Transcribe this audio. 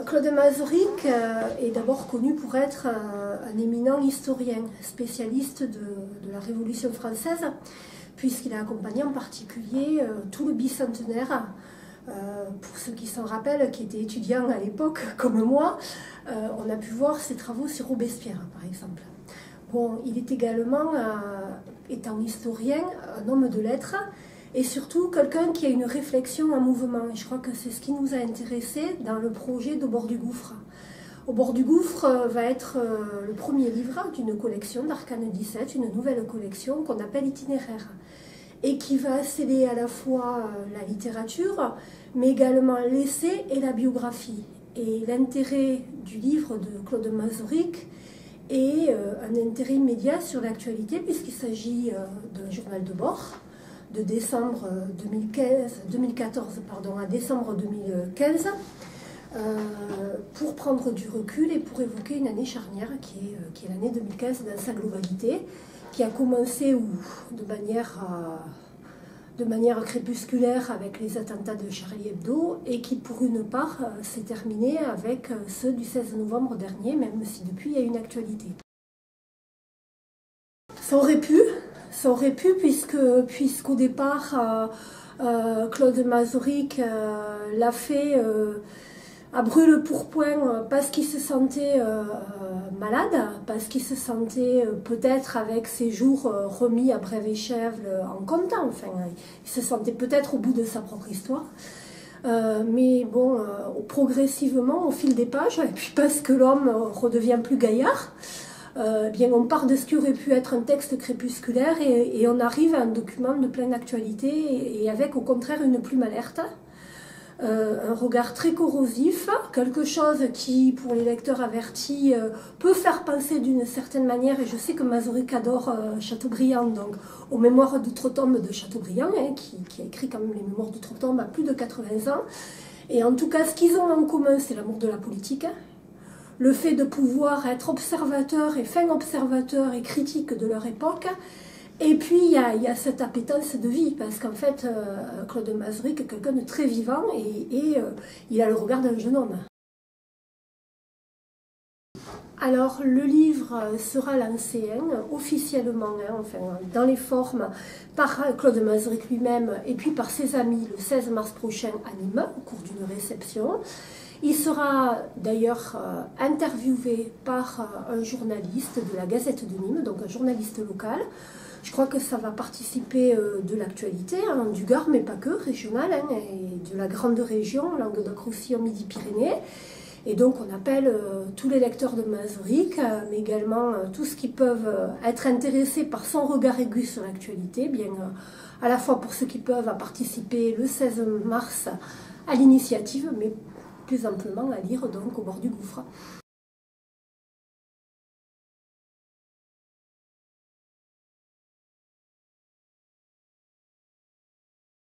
Claude Masaryk est d'abord connu pour être un éminent historien, spécialiste de la Révolution française, puisqu'il a accompagné en particulier tout le bicentenaire. Pour ceux qui s'en rappellent, qui étaient étudiants à l'époque, comme moi, on a pu voir ses travaux sur Robespierre, par exemple. Bon, il est également, étant historien, un homme de lettres, et surtout quelqu'un qui a une réflexion en mouvement. Et je crois que c'est ce qui nous a intéressés dans le projet d'Au bord du gouffre. Au bord du gouffre va être le premier livre d'une collection d'Arcane 17, une nouvelle collection qu'on appelle Itinéraire, et qui va sceller à la fois la littérature, mais également l'essai et la biographie. Et l'intérêt du livre de Claude Masaryk est un intérêt immédiat sur l'actualité, puisqu'il s'agit d'un journal de bord, de décembre 2014 à décembre 2015, pour prendre du recul et pour évoquer une année charnière qui est l'année 2015 dans sa globalité, qui a commencé de manière crépusculaire avec les attentats de Charlie Hebdo et qui pour une part s'est terminée avec ceux du 16 novembre dernier, même si depuis il y a une actualité. Ça aurait pu puisqu'au départ Claude Masaryk l'a fait à brûle-pourpoint parce qu'il se sentait malade, parce qu'il se sentait peut-être avec ses jours remis à Brève-et-Chèvre en comptant, enfin il se sentait peut-être au bout de sa propre histoire. Mais bon, progressivement au fil des pages, et puis parce que l'homme redevient plus gaillard, bien on part de ce qui aurait pu être un texte crépusculaire et on arrive à un document de pleine actualité et avec au contraire une plume alerte, un regard très corrosif, quelque chose qui pour les lecteurs avertis peut faire penser d'une certaine manière, et je sais que Masaryk adore Chateaubriand, donc aux Mémoires d'Outre-Tombe de Chateaubriand, qui a écrit quand même les Mémoires d'Outre-Tombe à plus de 80 ans, et en tout cas ce qu'ils ont en commun c'est l'amour de la politique, le fait de pouvoir être observateur et fin observateur et critique de leur époque. Et puis il y a cette appétence de vie, parce qu'en fait Claude Masaryk est quelqu'un de très vivant et il a le regard d'un jeune homme. Alors le livre sera lancé officiellement, enfin, dans les formes, par Claude Masaryk lui-même et puis par ses amis le 16 mars prochain à Nîmes, au cours d'une réception. Il sera d'ailleurs interviewé par un journaliste de la Gazette de Nîmes, donc un journaliste local. Je crois que ça va participer de l'actualité, du Gard, mais pas que, régional, et de la grande région, Languedoc-Roussillon, Midi-Pyrénées. Et donc on appelle tous les lecteurs de Masaryk, mais également tous ceux qui peuvent être intéressés par son regard aigu sur l'actualité, bien à la fois pour ceux qui peuvent à participer le 16 mars à l'initiative, mais plus amplement à lire donc Au bord du gouffre.